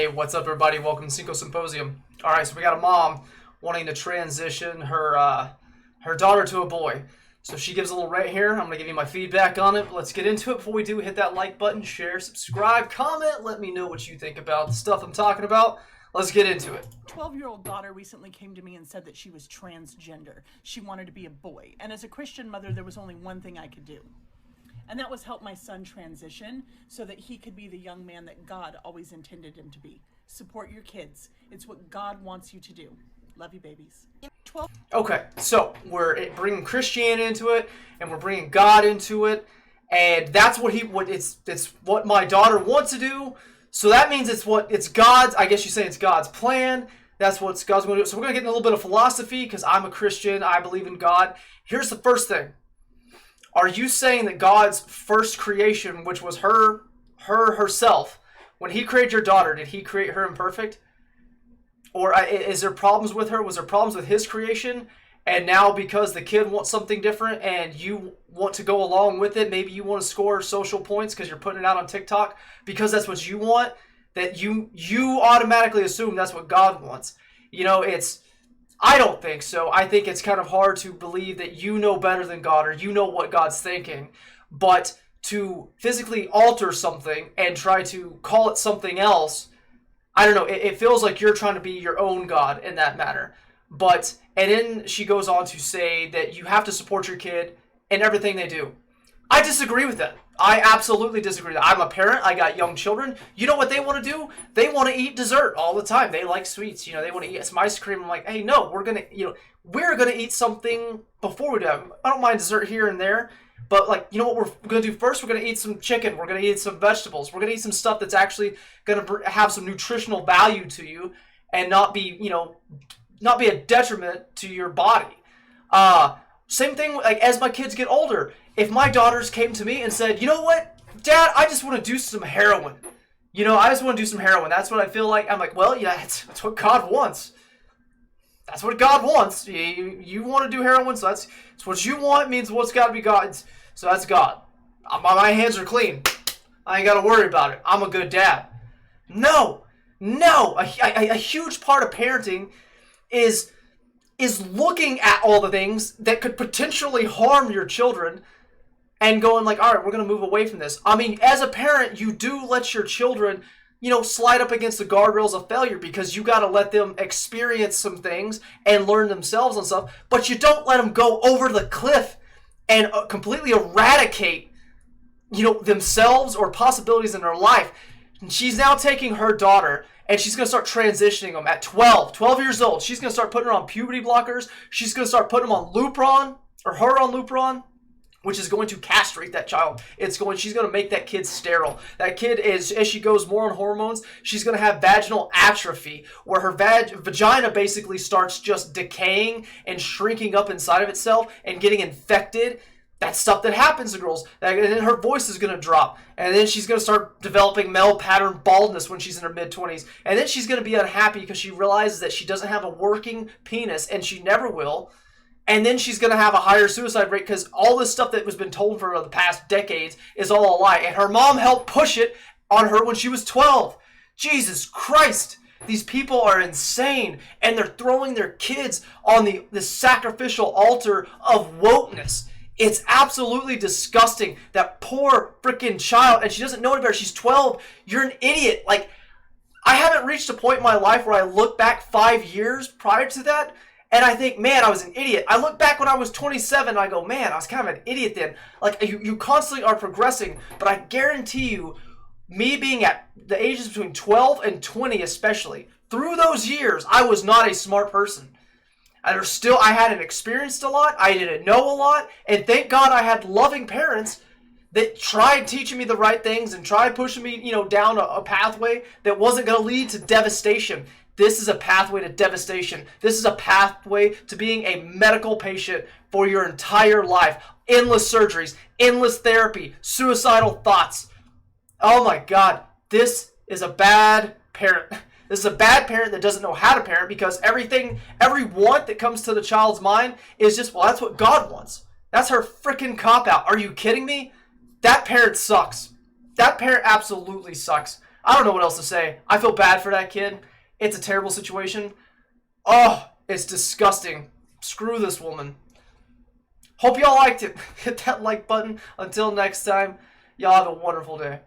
Hey, what's up, everybody? Welcome to Cinco Symposium. All right, so we got a mom wanting to transition her daughter to a boy. So she gives a little right here. I'm gonna give you my feedback on it. But let's get into it. Before we do, hit that like button, share, subscribe, comment. Let me know what you think about the stuff I'm talking about. Let's get into it. 12-year-old daughter recently came to me and said that she was transgender. She wanted to be a boy. And as a Christian mother, there was only one thing I could do. And that was help my son transition so that he could be the young man that God always intended him to be. Support your kids. It's what God wants you to do. Love you, babies. 12. Okay, so we're bringing Christianity into it, and we're bringing God into it, and that's it's what my daughter wants to do. So that means it's God's. I guess you say it's God's plan. That's what God's going to do. So we're going to get in a little bit of philosophy because I'm a Christian. I believe in God. Here's the first thing. Are you saying that God's first creation, which was herself, when he created your daughter, did he create her imperfect? Or is there problems with her? Was there problems with his creation? And now because the kid wants something different and you want to go along with it, maybe you want to score social points because you're putting it out on TikTok because that's what you want, that you automatically assume that's what God wants. You know, I don't think so. I think it's kind of hard to believe that you know better than God or you know what God's thinking. But to physically alter something and try to call it something else, I don't know. It feels like you're trying to be your own God in that matter. And then she goes on to say that you have to support your kid in everything they do. I disagree with that. I absolutely disagree with that. I'm a parent. I got young children. You know what they want to do? They want to eat dessert all the time. They like sweets. You know, they want to eat some ice cream. I'm like, hey, no, we're going to eat something before we do it. I don't mind dessert here and there. But, like, you know what we're going to do first? We're going to eat some chicken. We're going to eat some vegetables. We're going to eat some stuff that's actually going to have some nutritional value to you and not be a detriment to your body. Same thing, like, as my kids get older. If my daughters came to me and said, you know what, Dad, I just want to do some heroin. You know, I just want to do some heroin. That's what I feel like. I'm like, well, yeah, that's what God wants. That's what God wants. You want to do heroin, so that's what you want, means what's got to be God's. So that's God. My hands are clean. I ain't got to worry about it. I'm a good dad. No. A huge part of parenting is looking at all the things that could potentially harm your children and going like, all right, we're going to move away from this. I mean, as a parent, you do let your children, slide up against the guardrails of failure because you got to let them experience some things and learn themselves and stuff, but you don't let them go over the cliff and completely eradicate, themselves or possibilities in their life. And she's now taking her daughter and she's going to start transitioning them at 12 years old. She's going to start putting her on puberty blockers. She's going to start putting them on Lupron, or her on Lupron, which is going to castrate that child. She's going to make that kid sterile. That kid as she goes more on hormones, she's going to have vaginal atrophy, where her vagina basically starts just decaying and shrinking up inside of itself and getting infected. That's stuff that happens to girls. And then her voice is going to drop. And then she's going to start developing male pattern baldness when she's in her mid-20s. And then she's going to be unhappy because she realizes that she doesn't have a working penis, and she never will. And then she's going to have a higher suicide rate because all this stuff that has been told for the past decades is all a lie. And her mom helped push it on her when she was 12. Jesus Christ. These people are insane. And they're throwing their kids on the sacrificial altar of wokeness. It's absolutely disgusting. That poor freaking child. And she doesn't know any better. She's 12. You're an idiot. Like, I haven't reached a point in my life where I look back 5 years prior to that and I think, man, I was an idiot. I look back when I was 27 and I go, man, I was kind of an idiot then. Like, you constantly are progressing, but I guarantee you, me being at the ages between 12 and 20 especially, through those years, I was not a smart person. I hadn't experienced a lot, I didn't know a lot, and thank God I had loving parents that tried teaching me the right things and tried pushing me, down a pathway that wasn't going to lead to devastation. This is a pathway to devastation. This is a pathway to being a medical patient for your entire life. Endless surgeries, endless therapy, suicidal thoughts. Oh my God, this is a bad parent. This is a bad parent that doesn't know how to parent because every want that comes to the child's mind is just, well, that's what God wants. That's her freaking cop-out. Are you kidding me? That parent sucks. That parent absolutely sucks. I don't know what else to say. I feel bad for that kid. It's a terrible situation. Oh, it's disgusting. Screw this woman. Hope y'all liked it. Hit that like button. Until next time, y'all have a wonderful day.